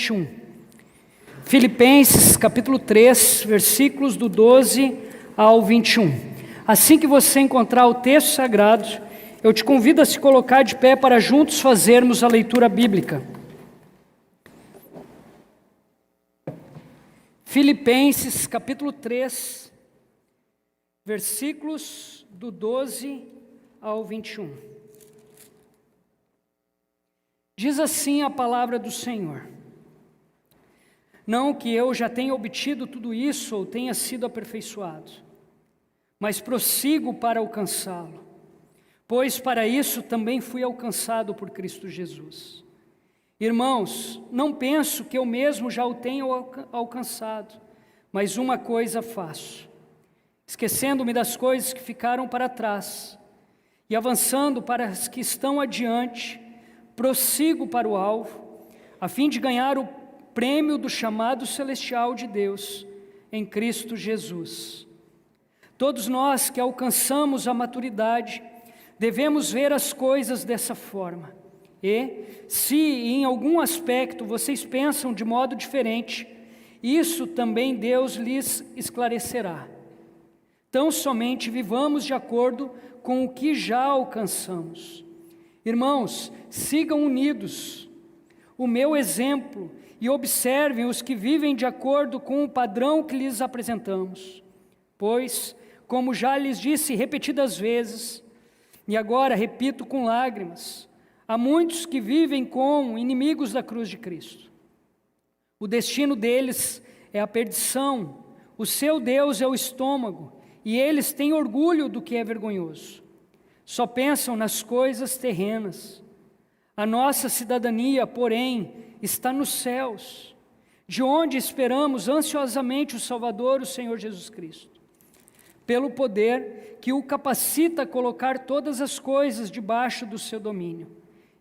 21. Filipenses capítulo 3, versículos do 12 ao 21. Assim que você encontrar o texto sagrado, eu te convido a se colocar de pé para juntos fazermos a leitura bíblica. Filipenses capítulo 3, versículos do 12 ao 21. Diz assim a palavra do Senhor: não que eu já tenha obtido tudo isso ou tenha sido aperfeiçoado, mas prossigo para alcançá-lo, pois para isso também fui alcançado por Cristo Jesus. Irmãos, não penso que eu mesmo já o tenha alcançado, mas uma coisa faço, esquecendo-me das coisas que ficaram para trás e avançando para as que estão adiante, prossigo para o alvo, a fim de ganhar o prêmio do chamado celestial de Deus em Cristo Jesus. Todos nós que alcançamos a maturidade devemos ver as coisas dessa forma. E, se em algum aspecto vocês pensam de modo diferente, isso também Deus lhes esclarecerá. Tão somente vivamos de acordo com o que já alcançamos. Irmãos, sigam unidos o meu exemplo e observem os que vivem de acordo com o padrão que lhes apresentamos. Pois, como já lhes disse repetidas vezes, e agora repito com lágrimas, há muitos que vivem como inimigos da cruz de Cristo. O destino deles é a perdição, o seu Deus é o estômago, e eles têm orgulho do que é vergonhoso. Só pensam nas coisas terrenas. A nossa cidadania, porém, está nos céus, de onde esperamos ansiosamente o Salvador, o Senhor Jesus Cristo. Pelo poder que o capacita a colocar todas as coisas debaixo do seu domínio,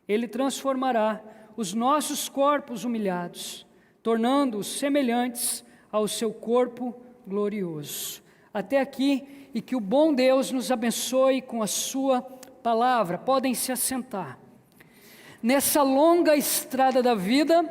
Ele transformará os nossos corpos humilhados, tornando-os semelhantes ao seu corpo glorioso. Até aqui, e que o bom Deus nos abençoe com a sua palavra. Podem se assentar. Nessa longa estrada da vida,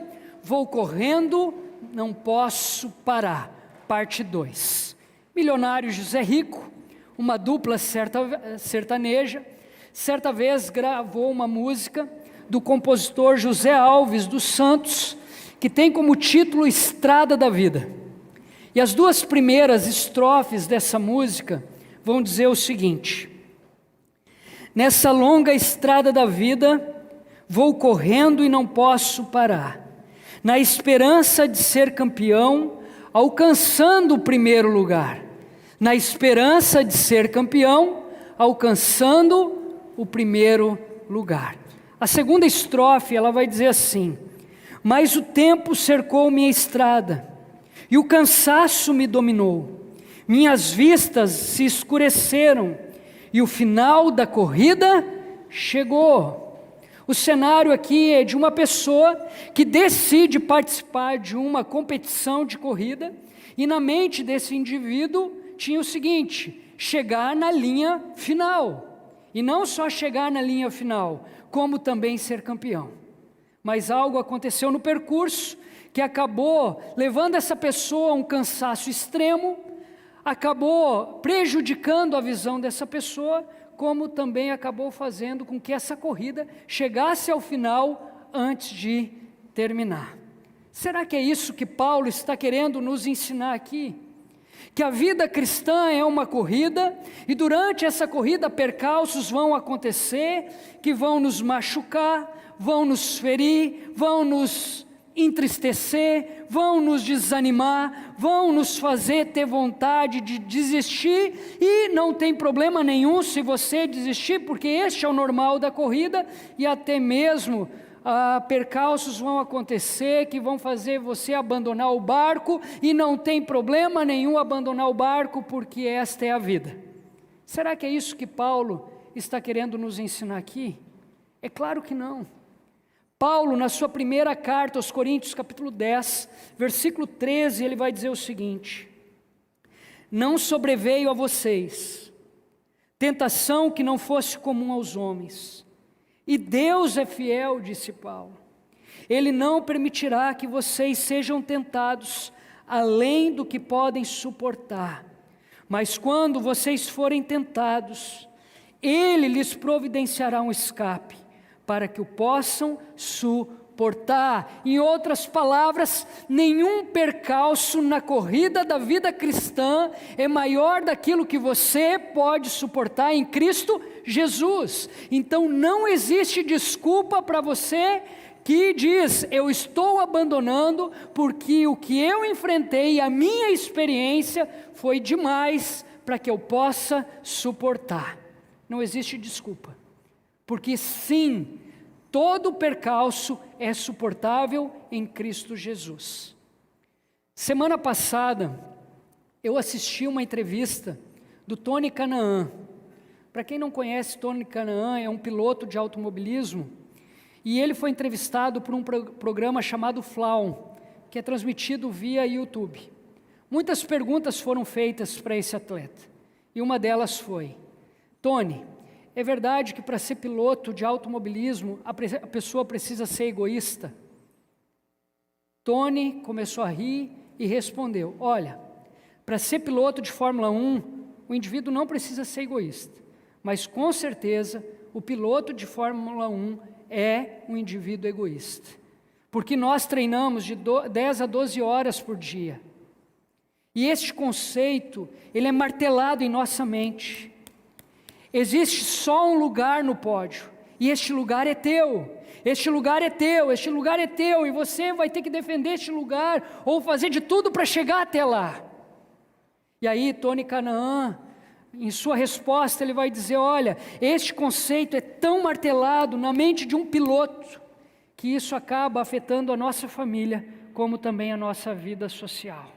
vou correndo, não posso parar. Parte 2. Milionário José Rico, uma dupla sertaneja, certa vez gravou uma música do compositor José Alves dos Santos, que tem como título Estrada da Vida. E as duas primeiras estrofes dessa música vão dizer o seguinte: nessa longa estrada da vida, vou correndo e não posso parar, na esperança de ser campeão, alcançando o primeiro lugar. Na esperança de ser campeão, alcançando o primeiro lugar. A segunda estrofe, ela vai dizer assim: mas o tempo cercou minha estrada, e o cansaço me dominou. Minhas vistas se escureceram, e o final da corrida chegou. O cenário aqui é de uma pessoa que decide participar de uma competição de corrida, e na mente desse indivíduo tinha o seguinte: chegar na linha final. E não só chegar na linha final, como também ser campeão. Mas algo aconteceu no percurso que acabou levando essa pessoa a um cansaço extremo, acabou prejudicando a visão dessa pessoa, como também acabou fazendo com que essa corrida chegasse ao final antes de terminar. Será que é isso que Paulo está querendo nos ensinar aqui? Que a vida cristã é uma corrida, e durante essa corrida percalços vão acontecer, que vão nos machucar, vão nos ferir, vão nos entristecer, vão nos desanimar, vão nos fazer ter vontade de desistir, e não tem problema nenhum se você desistir, porque este é o normal da corrida, e até mesmo percalços vão acontecer que vão fazer você abandonar o barco, e não tem problema nenhum abandonar o barco, porque esta é a vida. Será que é isso que Paulo está querendo nos ensinar aqui? É claro que não. Paulo, na sua primeira carta aos Coríntios, capítulo 10, versículo 13, ele vai dizer o seguinte: não sobreveio a vocês tentação que não fosse comum aos homens, e Deus é fiel, disse Paulo, Ele não permitirá que vocês sejam tentados além do que podem suportar. Mas quando vocês forem tentados, Ele lhes providenciará um escape, para que o possam suportar. Em outras palavras, nenhum percalço na corrida da vida cristã é maior daquilo que você pode suportar em Cristo Jesus. Então não existe desculpa para você que diz: eu estou abandonando porque o que eu enfrentei, a minha experiência foi demais para que eu possa suportar. Não existe desculpa, porque sim, todo percalço é suportável em Cristo Jesus. Semana passada, eu assisti uma entrevista do Tony Canaan. Para quem não conhece, Tony Canaan é um piloto de automobilismo, e ele foi entrevistado por um programa chamado Flaum, que é transmitido via YouTube. Muitas perguntas foram feitas para esse atleta, e uma delas foi: Tony, é verdade que para ser piloto de automobilismo a pessoa precisa ser egoísta? Tony começou a rir e respondeu: olha, para ser piloto de Fórmula 1, o indivíduo não precisa ser egoísta, mas com certeza o piloto de Fórmula 1 é um indivíduo egoísta, porque nós treinamos de 10 a 12 horas por dia, e este conceito, ele é martelado em nossa mente. Existe só um lugar no pódio, e este lugar é teu, este lugar é teu, este lugar é teu, e você vai ter que defender este lugar, ou fazer de tudo para chegar até lá. E aí Tony Canaan, em sua resposta, ele vai dizer: olha, este conceito é tão martelado na mente de um piloto, que isso acaba afetando a nossa família, como também a nossa vida social.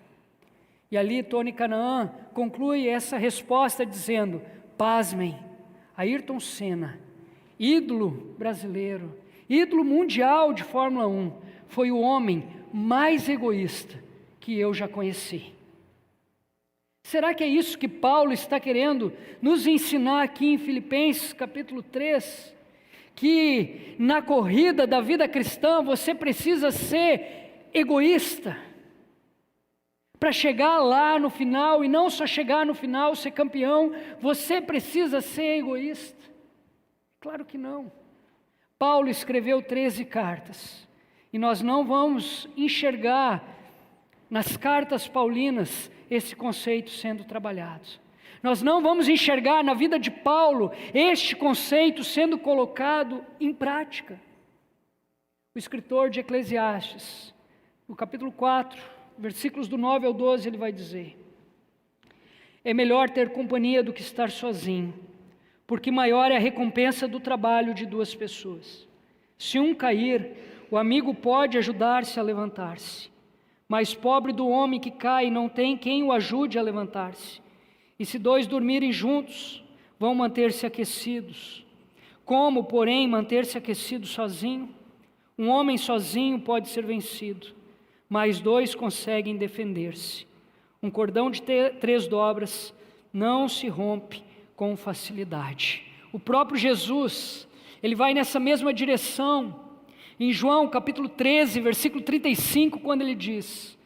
E ali Tony Canaan conclui essa resposta dizendo: pasmem, Ayrton Senna, ídolo brasileiro, ídolo mundial de Fórmula 1, foi o homem mais egoísta que eu já conheci. Será que é isso que Paulo está querendo nos ensinar aqui em Filipenses capítulo 3? Que na corrida da vida cristã você precisa ser egoísta para chegar lá no final, e não só chegar no final, ser campeão, você precisa ser egoísta? Claro que não. Paulo escreveu 13 cartas, e nós não vamos enxergar nas cartas paulinas esse conceito sendo trabalhado. Nós não vamos enxergar na vida de Paulo este conceito sendo colocado em prática. O escritor de Eclesiastes, no capítulo 4, versículos do 9 ao 12, ele vai dizer: é melhor ter companhia do que estar sozinho, porque maior é a recompensa do trabalho de duas pessoas. Se um cair, o amigo pode ajudar-se a levantar-se, mas pobre do homem que cai, não tem quem o ajude a levantar-se. E se dois dormirem juntos, vão manter-se aquecidos. Como, porém, manter-se aquecido sozinho? Um homem sozinho pode ser vencido, mas dois conseguem defender-se. Um cordão de 3 dobras não se rompe com facilidade. O próprio Jesus, ele vai nessa mesma direção, em João capítulo 13, versículo 35, quando ele diz: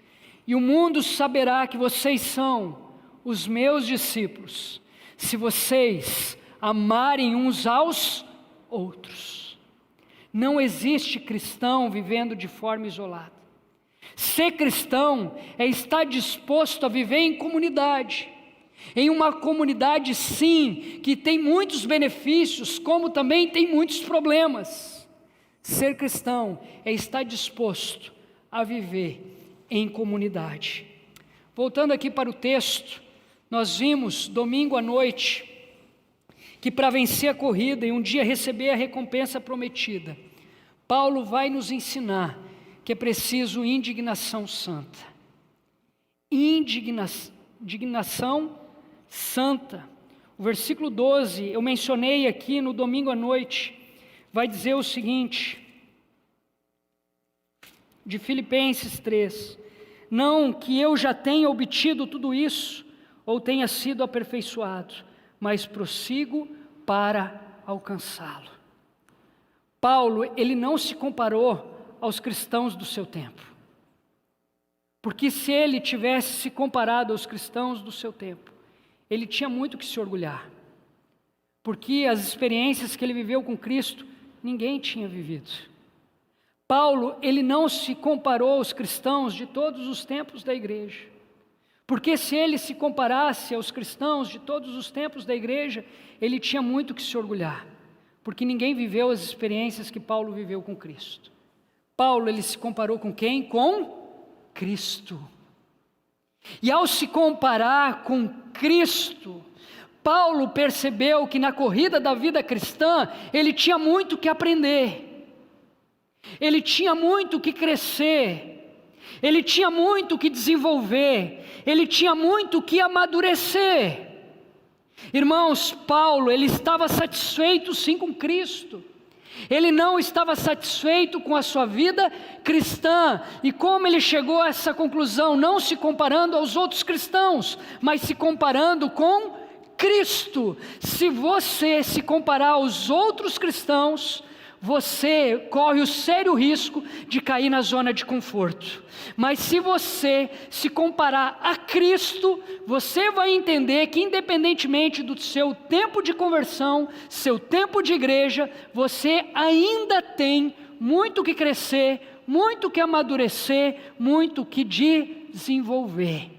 e o mundo saberá que vocês são os meus discípulos, se vocês amarem uns aos outros. Não existe cristão vivendo de forma isolada. Ser cristão é estar disposto a viver em comunidade, em uma comunidade sim, que tem muitos benefícios, como também tem muitos problemas. Ser cristão é estar disposto a viver em comunidade. Voltando aqui para o texto, nós vimos domingo à noite que para vencer a corrida e um dia receber a recompensa prometida, Paulo vai nos ensinar que é preciso indignação santa. Indignação santa. O versículo 12, eu mencionei aqui no domingo à noite, vai dizer o seguinte, de Filipenses 3: não que eu já tenha obtido tudo isso, ou tenha sido aperfeiçoado, mas prossigo para alcançá-lo. Paulo, ele não se comparou aos cristãos do seu tempo. Porque se ele tivesse se comparado aos cristãos do seu tempo, ele tinha muito que se orgulhar. Porque as experiências que ele viveu com Cristo, ninguém tinha vivido. Paulo, ele não se comparou aos cristãos de todos os tempos da igreja. Porque se ele se comparasse aos cristãos de todos os tempos da igreja, ele tinha muito que se orgulhar. Porque ninguém viveu as experiências que Paulo viveu com Cristo. Paulo, ele se comparou com quem? Com Cristo. E ao se comparar com Cristo, Paulo percebeu que na corrida da vida cristã, ele tinha muito que aprender. Ele tinha muito que crescer, ele tinha muito que desenvolver, ele tinha muito que amadurecer. Irmãos, Paulo, ele estava satisfeito sim com Cristo, ele não estava satisfeito com a sua vida cristã. E como ele chegou a essa conclusão? Não se comparando aos outros cristãos, mas se comparando com Cristo. Se você se comparar aos outros cristãos, você corre o sério risco de cair na zona de conforto. Mas se você se comparar a Cristo, você vai entender que independentemente do seu tempo de conversão, seu tempo de igreja, você ainda tem muito que crescer, muito que amadurecer, muito que desenvolver.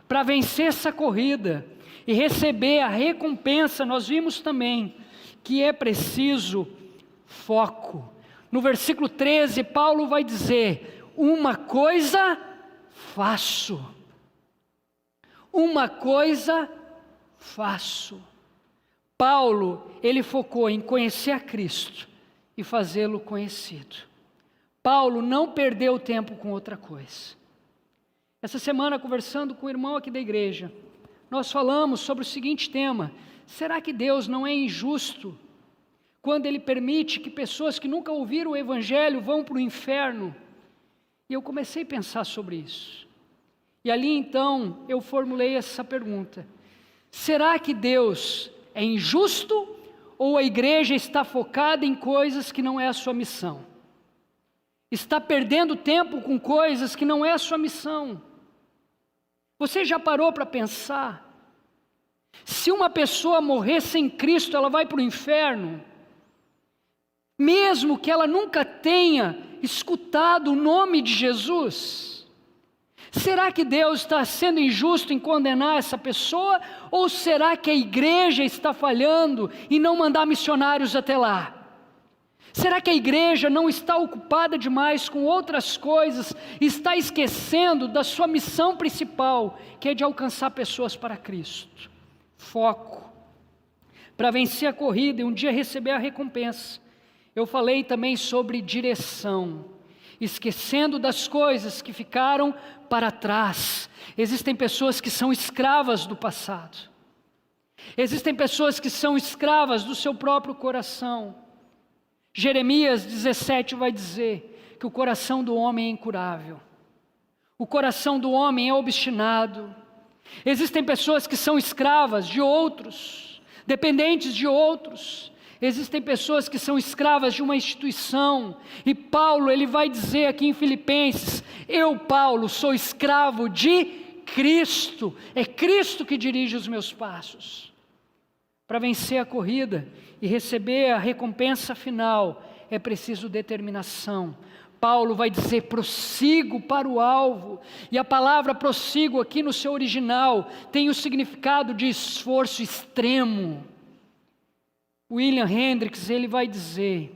Para vencer essa corrida e receber a recompensa, nós vimos também que é preciso foco. No versículo 13, Paulo vai dizer: uma coisa faço. Uma coisa faço. Paulo, ele focou em conhecer a Cristo e fazê-lo conhecido. Paulo não perdeu tempo com outra coisa. Essa semana, conversando com o irmão aqui da igreja, nós falamos sobre o seguinte tema: será que Deus não é injusto quando Ele permite que pessoas que nunca ouviram o Evangelho vão para o inferno? E eu comecei a pensar sobre isso. E ali então eu formulei essa pergunta: será que Deus é injusto ou a igreja está focada em coisas que não é a sua missão? Está perdendo tempo com coisas que não é a sua missão? Você já parou para pensar? Se uma pessoa morrer sem Cristo, ela vai para o inferno? Mesmo que ela nunca tenha escutado o nome de Jesus? Será que Deus está sendo injusto em condenar essa pessoa? Ou será que a igreja está falhando em não mandar missionários até lá? Será que a igreja não está ocupada demais com outras coisas, está esquecendo da sua missão principal, que é de alcançar pessoas para Cristo? Foco. Para vencer a corrida e um dia receber a recompensa. Eu falei também sobre direção, esquecendo das coisas que ficaram para trás. Existem pessoas que são escravas do passado. Existem pessoas que são escravas do seu próprio coração. Jeremias 17 vai dizer que o coração do homem é incurável. O coração do homem é obstinado. Existem pessoas que são escravas de outros, dependentes de outros. Existem pessoas que são escravas de uma instituição, e Paulo, ele vai dizer aqui em Filipenses: eu, Paulo, sou escravo de Cristo, é Cristo que dirige os meus passos. Para vencer a corrida e receber a recompensa final, é preciso determinação. Paulo vai dizer: prossigo para o alvo, e a palavra prossigo aqui no seu original tem o significado de esforço extremo. William Hendricks, ele vai dizer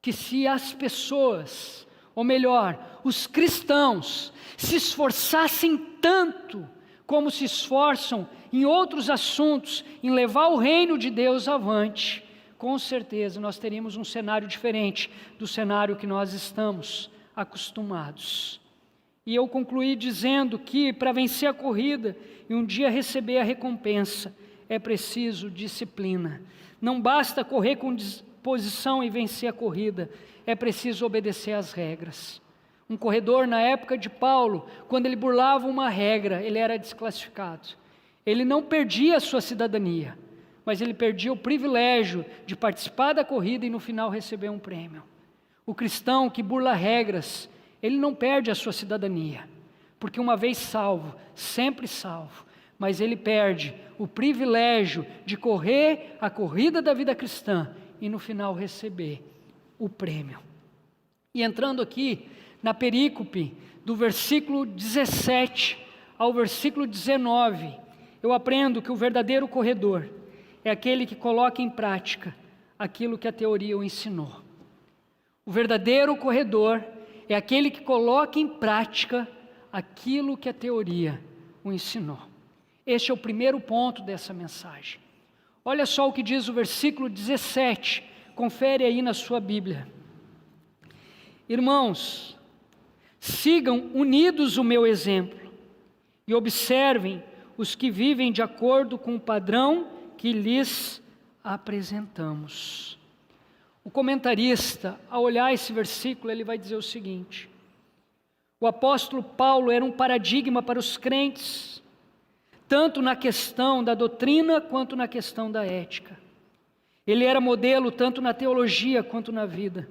que se as pessoas, ou melhor, os cristãos, se esforçassem tanto como se esforçam em outros assuntos, em levar o reino de Deus avante, com certeza nós teríamos um cenário diferente do cenário que nós estamos acostumados. E eu concluí dizendo que para vencer a corrida e um dia receber a recompensa, é preciso disciplina. Não basta correr com disposição e vencer a corrida, é preciso obedecer às regras. Um corredor na época de Paulo, quando ele burlava uma regra, ele era desclassificado. Ele não perdia a sua cidadania, mas ele perdia o privilégio de participar da corrida e no final receber um prêmio. O cristão que burla regras, ele não perde a sua cidadania, porque uma vez salvo, sempre salvo, mas ele perde o privilégio de correr a corrida da vida cristã e no final receber o prêmio. E entrando aqui na perícope do versículo 17 ao versículo 19, eu aprendo que o verdadeiro corredor é aquele que coloca em prática aquilo que a teoria o ensinou. O verdadeiro corredor é aquele que coloca em prática aquilo que a teoria o ensinou. Este é o primeiro ponto dessa mensagem. Olha só o que diz o versículo 17, confere aí na sua Bíblia. Irmãos, sigam unidos o meu exemplo e observem os que vivem de acordo com o padrão que lhes apresentamos. O comentarista, ao olhar esse versículo, ele vai dizer o seguinte: o apóstolo Paulo era um paradigma para os crentes, tanto na questão da doutrina quanto na questão da ética. Ele era modelo tanto na teologia quanto na vida.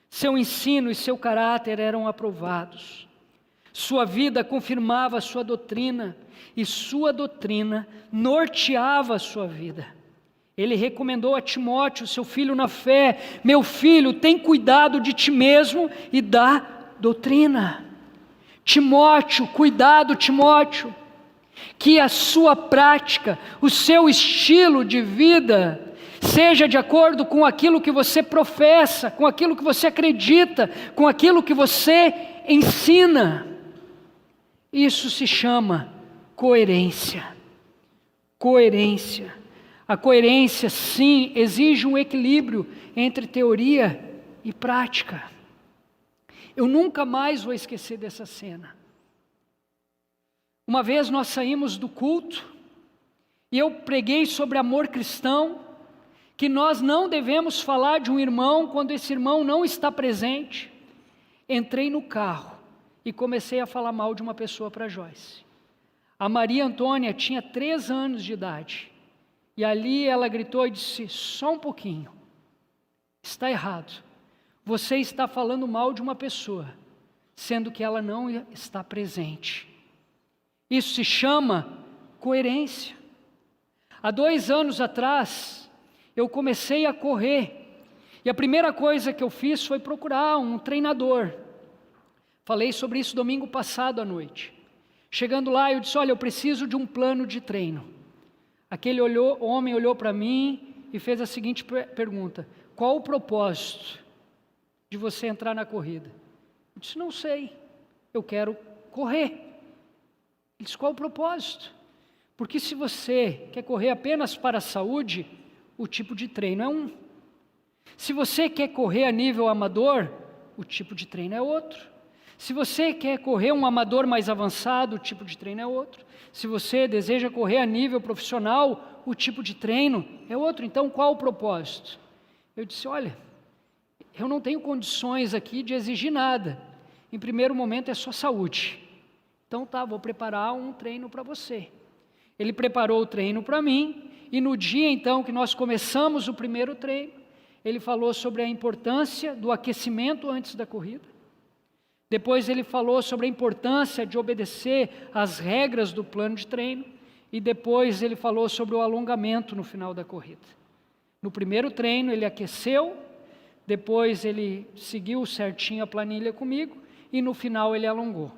Seu ensino e seu caráter eram aprovados. Sua vida confirmava a sua doutrina e sua doutrina norteava a sua vida. Ele recomendou a Timóteo, seu filho na fé: meu filho, tem cuidado de ti mesmo e da doutrina. Timóteo, cuidado, Timóteo, que a sua prática, o seu estilo de vida, seja de acordo com aquilo que você professa, com aquilo que você acredita, com aquilo que você ensina. Isso se chama coerência. Coerência. A coerência, sim, exige um equilíbrio entre teoria e prática. Eu nunca mais vou esquecer dessa cena. Uma vez nós saímos do culto e eu preguei sobre amor cristão, que nós não devemos falar de um irmão quando esse irmão não está presente. Entrei no carro e comecei a falar mal de uma pessoa para Joyce. A Maria Antônia tinha 3 anos de idade. E ali ela gritou e disse: só um pouquinho, está errado. Você está falando mal de uma pessoa, sendo que ela não está presente. Isso se chama coerência. Há 2 anos atrás, eu comecei a correr. E a primeira coisa que eu fiz foi procurar um treinador. Falei sobre isso domingo passado à noite. Chegando lá, eu disse: olha, eu preciso de um plano de treino. Aquele homem olhou para mim e fez a seguinte pergunta: qual o propósito de você entrar na corrida? Eu disse: não sei, eu quero correr. Ele disse: qual o propósito? Porque se você quer correr apenas para a saúde, o tipo de treino é um. Se você quer correr a nível amador, o tipo de treino é outro. Se você quer correr um amador mais avançado, o tipo de treino é outro. Se você deseja correr a nível profissional, o tipo de treino é outro. Então, qual o propósito? Eu disse: olha, eu não tenho condições aqui de exigir nada. Em primeiro momento é só saúde. Então tá, vou preparar um treino para você. Ele preparou o treino para mim, e no dia então que nós começamos o primeiro treino, ele falou sobre a importância do aquecimento antes da corrida. Depois ele falou sobre a importância de obedecer às regras do plano de treino. E depois ele falou sobre o alongamento no final da corrida. No primeiro treino ele aqueceu, depois ele seguiu certinho a planilha comigo e no final ele alongou.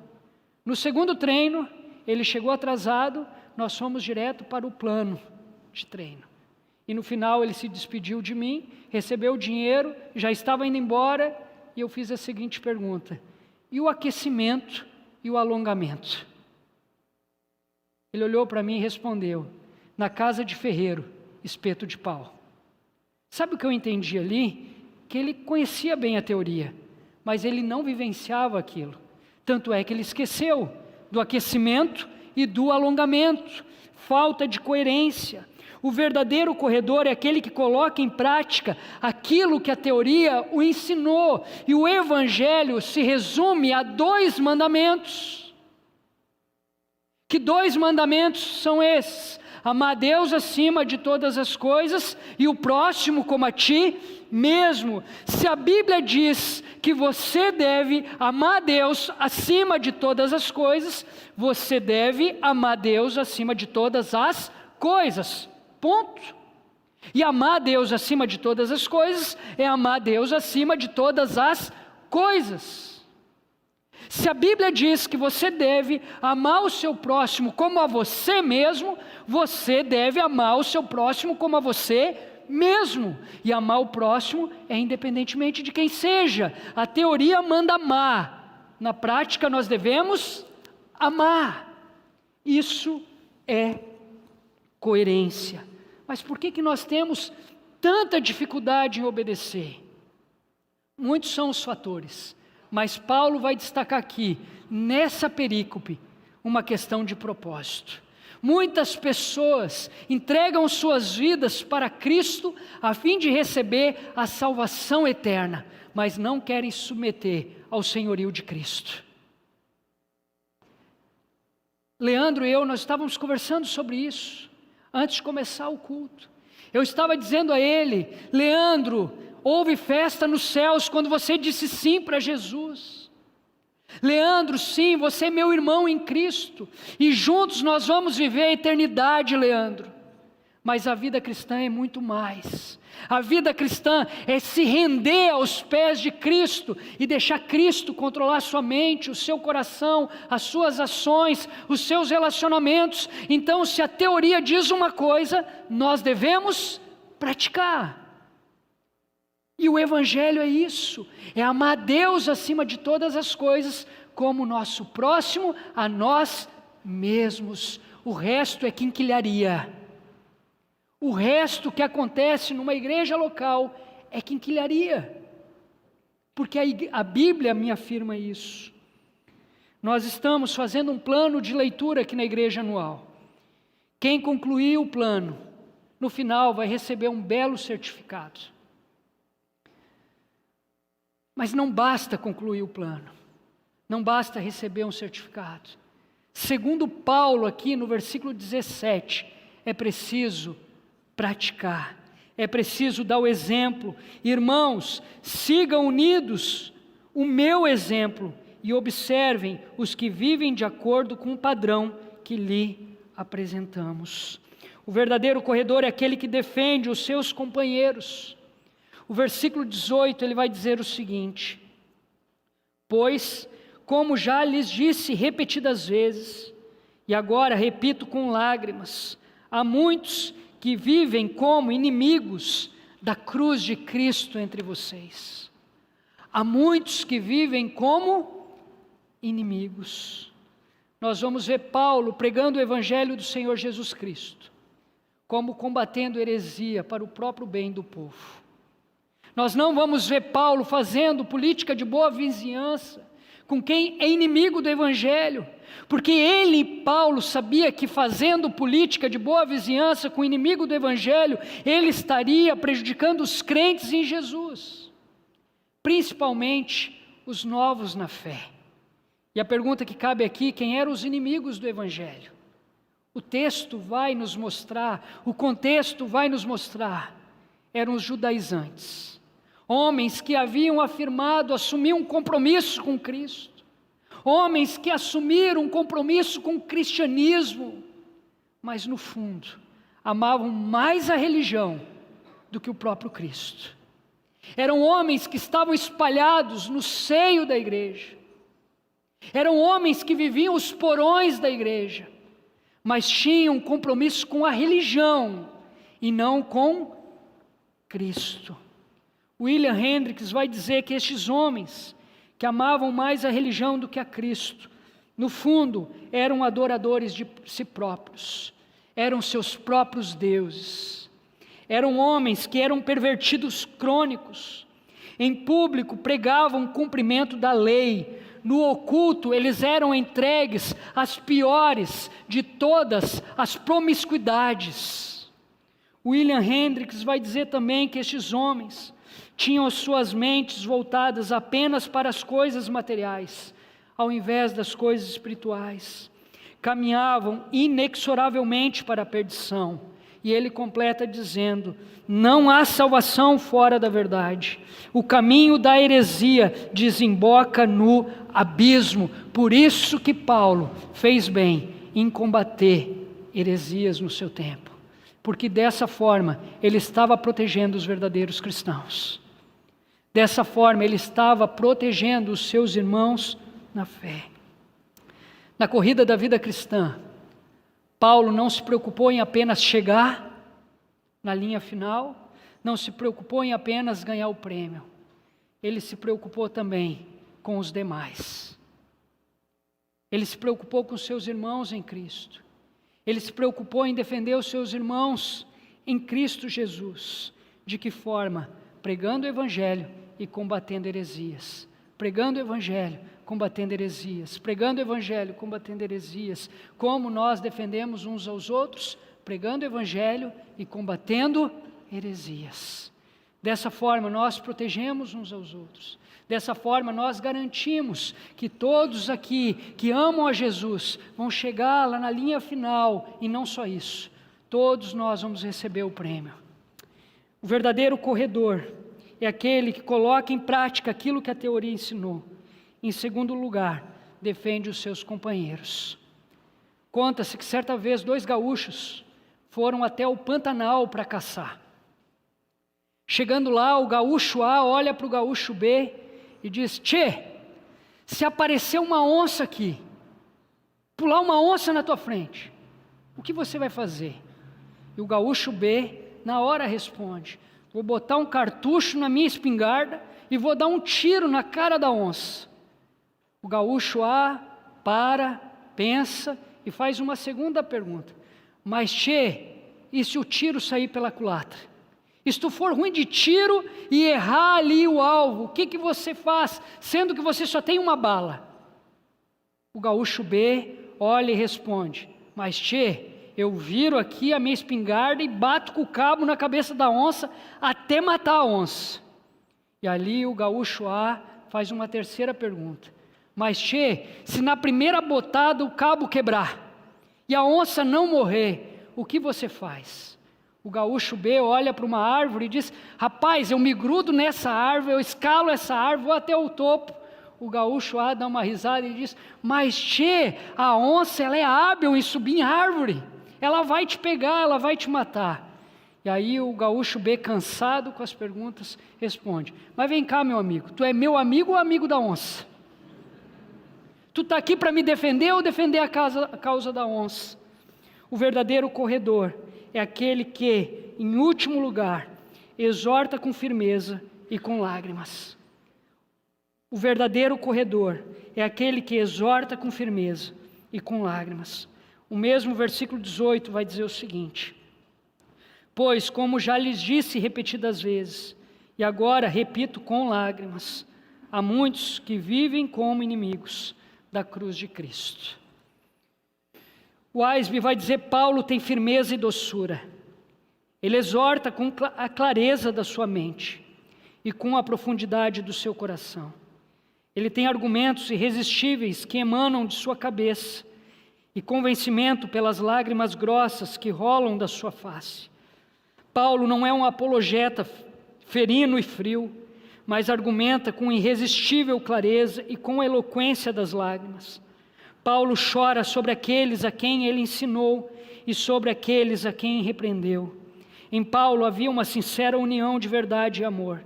No segundo treino, ele chegou atrasado, nós fomos direto para o plano de treino. E no final ele se despediu de mim, recebeu o dinheiro, já estava indo embora e eu fiz a seguinte pergunta: e o aquecimento e o alongamento? Ele olhou para mim e respondeu: na casa de ferreiro, espeto de pau. Sabe o que eu entendi ali? Que ele conhecia bem a teoria, mas ele não vivenciava aquilo. Tanto é que ele esqueceu do aquecimento e do alongamento. Falta de coerência. O verdadeiro corredor é aquele que coloca em prática aquilo que a teoria o ensinou. E o Evangelho se resume a 2 mandamentos. Que 2 mandamentos são esses? amar Deus acima de todas as coisas e o próximo como a ti mesmo. Se a Bíblia diz que você deve amar Deus acima de todas as coisas, você deve amar Deus acima de todas as coisas. Ponto. E amar Deus acima de todas as coisas é amar Deus acima de todas as coisas. Se a Bíblia diz que você deve amar o seu próximo como a você mesmo, você deve amar o seu próximo como a você mesmo. E amar o próximo é independentemente de quem seja. A teoria manda amar. Na prática nós devemos amar. Isso é coerência. Mas por que nós temos tanta dificuldade em obedecer? Muitos são os fatores. Mas Paulo vai destacar aqui, nessa perícope, uma questão de propósito. Muitas pessoas entregam suas vidas para Cristo a fim de receber a salvação eterna, mas não querem se submeter ao senhorio de Cristo. Leandro e eu, nós estávamos conversando sobre isso, antes de começar o culto. Eu estava dizendo a ele: Leandro, houve festa nos céus quando você disse sim para Jesus. Leandro, sim, você é meu irmão em Cristo, e juntos nós vamos viver a eternidade, Leandro. Mas a vida cristã é muito mais. A vida cristã é se render aos pés de Cristo e deixar Cristo controlar sua mente, o seu coração, as suas ações, os seus relacionamentos. Então, se a teoria diz uma coisa, nós devemos praticar. E o Evangelho é isso, é amar Deus acima de todas as coisas, como o nosso próximo a nós mesmos. O resto é quinquilharia. O resto que acontece numa igreja local é quinquilharia. Porque a Bíblia me afirma isso. Nós estamos fazendo um plano de leitura aqui na igreja anual. Quem concluir o plano, no final vai receber um belo certificado. Mas não basta concluir o plano, não basta receber um certificado. Segundo Paulo, aqui no versículo 17, é preciso praticar, é preciso dar o exemplo. Irmãos, sigam unidos o meu exemplo e observem os que vivem de acordo com o padrão que lhe apresentamos. O verdadeiro corredor é aquele que defende os seus companheiros. O versículo 18, ele vai dizer o seguinte: pois, como já lhes disse repetidas vezes, e agora repito com lágrimas, há muitos que vivem como inimigos da cruz de Cristo entre vocês. Há muitos que vivem como inimigos. Nós vamos ver Paulo pregando o Evangelho do Senhor Jesus Cristo, como combatendo heresia para o próprio bem do povo. Nós não vamos ver Paulo fazendo política de boa vizinhança com quem é inimigo do Evangelho, porque ele, Paulo, sabia que fazendo política de boa vizinhança com o inimigo do Evangelho, ele estaria prejudicando os crentes em Jesus, principalmente os novos na fé. E a pergunta que cabe aqui: quem eram os inimigos do Evangelho? O texto vai nos mostrar, o contexto vai nos mostrar, eram os judaizantes. Homens que haviam afirmado assumir um compromisso com Cristo. Homens que assumiram um compromisso com o cristianismo. Mas no fundo, amavam mais a religião do que o próprio Cristo. Eram homens que estavam espalhados no seio da igreja. Eram homens que viviam os porões da igreja. Mas tinham um compromisso com a religião e não com Cristo. William Hendricks vai dizer que estes homens, que amavam mais a religião do que a Cristo, no fundo, eram adoradores de si próprios, eram seus próprios deuses. Eram homens que eram pervertidos crônicos. Em público, pregavam o cumprimento da lei. No oculto, eles eram entregues às piores de todas as promiscuidades. William Hendricks vai dizer também que estes homens tinham as suas mentes voltadas apenas para as coisas materiais, ao invés das coisas espirituais. caminhavam inexoravelmente para a perdição. E ele completa dizendo: não há salvação fora da verdade. O caminho da heresia desemboca no abismo. Por isso que Paulo fez bem em combater heresias no seu tempo. Porque dessa forma ele estava protegendo os verdadeiros cristãos. Dessa forma ele estava protegendo os seus irmãos na fé. Na corrida da vida cristã, Paulo não se preocupou em apenas chegar na linha final, não se preocupou em apenas ganhar o prêmio. Ele se preocupou também com os demais. Ele se preocupou com seus irmãos em Cristo. Ele se preocupou em defender os seus irmãos em Cristo Jesus. De que forma? Pregando o Evangelho e combatendo heresias. Pregando o Evangelho, combatendo heresias. Pregando o Evangelho, combatendo heresias. Como nós defendemos uns aos outros? Pregando o Evangelho e combatendo heresias. Dessa forma nós protegemos uns aos outros. Dessa forma nós garantimos que todos aqui que amam a Jesus vão chegar lá na linha final, e não só isso, todos nós vamos receber o prêmio. O verdadeiro corredor é aquele que coloca em prática aquilo que a teoria ensinou. Em segundo lugar, defende os seus companheiros. Conta-se que certa vez 2 gaúchos foram até o Pantanal para caçar. Chegando lá, o gaúcho A olha para o gaúcho B e diz: tchê, se aparecer uma onça aqui, pular uma onça na tua frente, o que você vai fazer? E o gaúcho B, na hora responde: vou botar um cartucho na minha espingarda e vou dar um tiro na cara da onça. O gaúcho A para, pensa e faz uma segunda pergunta: mas tchê, e se o tiro sair pela culatra? E se tu for ruim de tiro e errar ali o alvo, o que você faz, sendo que você só tem uma bala? O gaúcho B olha e responde: mas tchê, eu viro aqui a minha espingarda e bato com o cabo na cabeça da onça até matar a onça. E ali o gaúcho A faz uma terceira pergunta: mas tchê, se na primeira botada o cabo quebrar e a onça não morrer, o que você faz? O gaúcho B olha para uma árvore e diz: rapaz, eu me grudo nessa árvore, eu escalo essa árvore, vou até o topo. O gaúcho A dá uma risada e diz: mas tchê, a onça ela é hábil em subir em árvore, ela vai te pegar, ela vai te matar. E aí o gaúcho B, cansado com as perguntas, responde: mas vem cá, meu amigo, tu é meu amigo ou amigo da onça? Tu está aqui para me defender ou defender a causa da onça? O verdadeiro corredor é aquele que, em último lugar, exorta com firmeza e com lágrimas. O verdadeiro corredor é aquele que exorta com firmeza e com lágrimas. O mesmo versículo 18 vai dizer o seguinte: pois, como já lhes disse repetidas vezes, e agora repito com lágrimas, há muitos que vivem como inimigos da cruz de Cristo. Weisby vai dizer: Paulo tem firmeza e doçura. Ele exorta com a clareza da sua mente e com a profundidade do seu coração. Ele tem argumentos irresistíveis que emanam de sua cabeça e convencimento pelas lágrimas grossas que rolam da sua face. Paulo não é um apologeta ferino e frio, mas argumenta com irresistível clareza e com a eloquência das lágrimas. Paulo chora sobre aqueles a quem ele ensinou e sobre aqueles a quem repreendeu. Em Paulo havia uma sincera união de verdade e amor.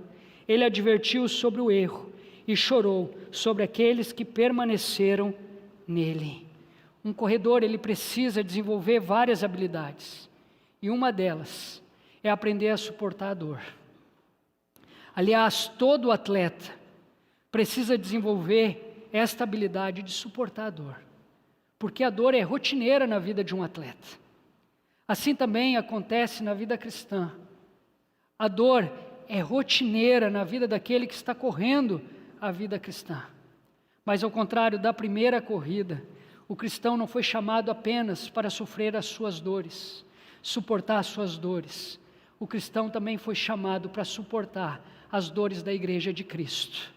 Ele advertiu sobre o erro e chorou sobre aqueles que permaneceram nele. Um corredor, ele precisa desenvolver várias habilidades, e uma delas é aprender a suportar a dor. Aliás, todo atleta precisa desenvolver esta habilidade de suportar a dor, porque a dor é rotineira na vida de um atleta. Assim também acontece na vida cristã. A dor é rotineira na vida daquele que está correndo a vida cristã. Mas ao contrário da primeira corrida, o cristão não foi chamado apenas para sofrer as suas dores, suportar as suas dores. O cristão também foi chamado para suportar as dores da igreja de Cristo.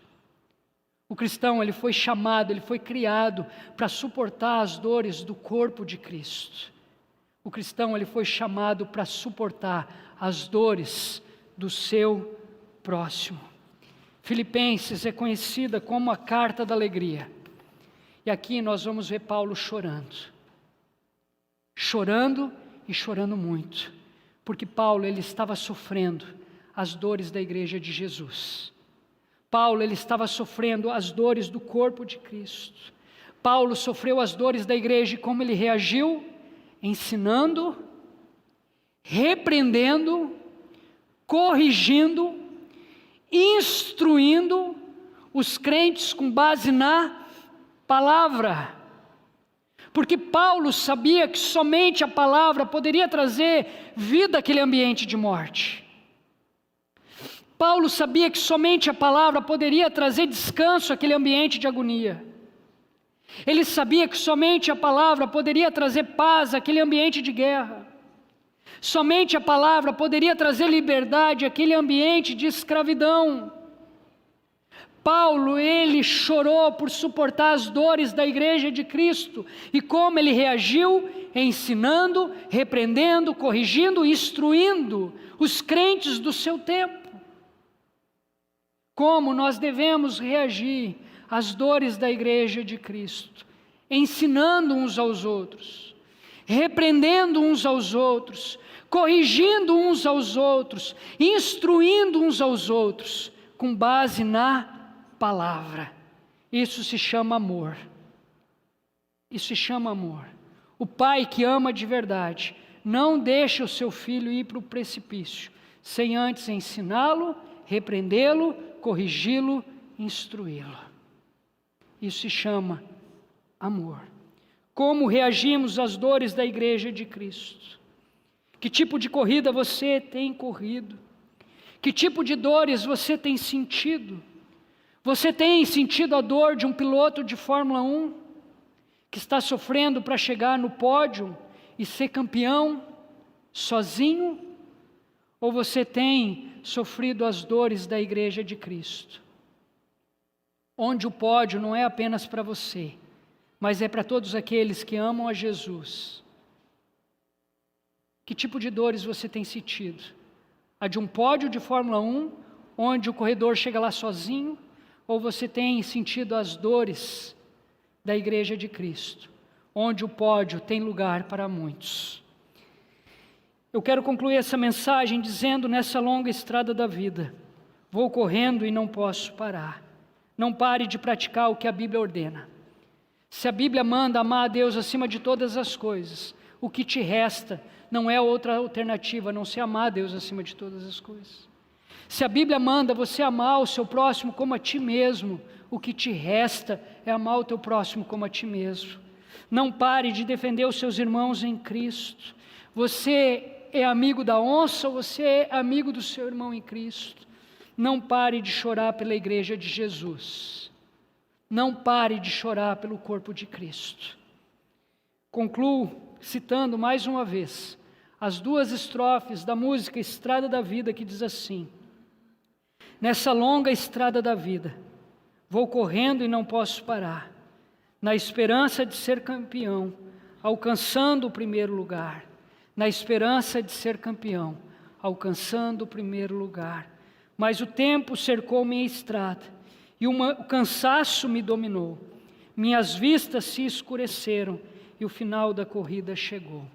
O cristão, ele foi chamado, ele foi criado para suportar as dores do corpo de Cristo. O cristão, ele foi chamado para suportar as dores do seu próximo. Filipenses é conhecida como a carta da alegria. E aqui nós vamos ver Paulo chorando. Chorando e chorando muito. Porque Paulo, ele estava sofrendo as dores da igreja de Jesus. Paulo, ele estava sofrendo as dores do corpo de Cristo. Paulo sofreu as dores da igreja e como ele reagiu? Ensinando, repreendendo, corrigindo, instruindo os crentes com base na palavra. Porque Paulo sabia que somente a palavra poderia trazer vida àquele ambiente de morte. Paulo sabia que somente a palavra poderia trazer descanso àquele ambiente de agonia. Ele sabia que somente a palavra poderia trazer paz àquele ambiente de guerra. Somente a palavra poderia trazer liberdade àquele ambiente de escravidão. Paulo, ele chorou por suportar as dores da igreja de Cristo. E como ele reagiu? Ensinando, repreendendo, corrigindo, instruindo os crentes do seu tempo. Como nós devemos reagir às dores da igreja de Cristo? Ensinando uns aos outros, repreendendo uns aos outros, corrigindo uns aos outros, instruindo uns aos outros, com base na palavra. Isso se chama amor. Isso se chama amor. O pai que ama de verdade não deixa o seu filho ir para o precipício, sem antes ensiná-lo, repreendê-lo, corrigi-lo, instruí-lo. Isso se chama amor. Como reagimos às dores da igreja de Cristo? Que tipo de corrida você tem corrido? Que tipo de dores você tem sentido? Você tem sentido a dor de um piloto de Fórmula 1 que está sofrendo para chegar no pódio e ser campeão sozinho? Ou você tem sofrido as dores da igreja de Cristo? Onde o pódio não é apenas para você, mas é para todos aqueles que amam a Jesus. Que tipo de dores você tem sentido? A de um pódio de Fórmula 1, onde o corredor chega lá sozinho? Ou você tem sentido as dores da igreja de Cristo, onde o pódio tem lugar para muitos? Eu quero concluir essa mensagem dizendo: nessa longa estrada da vida, vou correndo e não posso parar. Não pare de praticar o que a Bíblia ordena. Se a Bíblia manda amar a Deus acima de todas as coisas, o que te resta não é outra alternativa a não ser amar a Deus acima de todas as coisas. Se a Bíblia manda você amar o seu próximo como a ti mesmo, o que te resta é amar o teu próximo como a ti mesmo. Não pare de defender os seus irmãos em Cristo. Você é amigo da onça ou você é amigo do seu irmão em Cristo? Não pare de chorar pela igreja de Jesus. Não pare de chorar pelo corpo de Cristo. Concluo citando mais uma vez as 2 estrofes da música Estrada da Vida, que diz assim: nessa longa estrada da vida, vou correndo e não posso parar, na esperança de ser campeão, alcançando o primeiro lugar. Na esperança de ser campeão, alcançando o primeiro lugar. Mas o tempo cercou minha estrada, e o cansaço me dominou. Minhas vistas se escureceram, e o final da corrida chegou.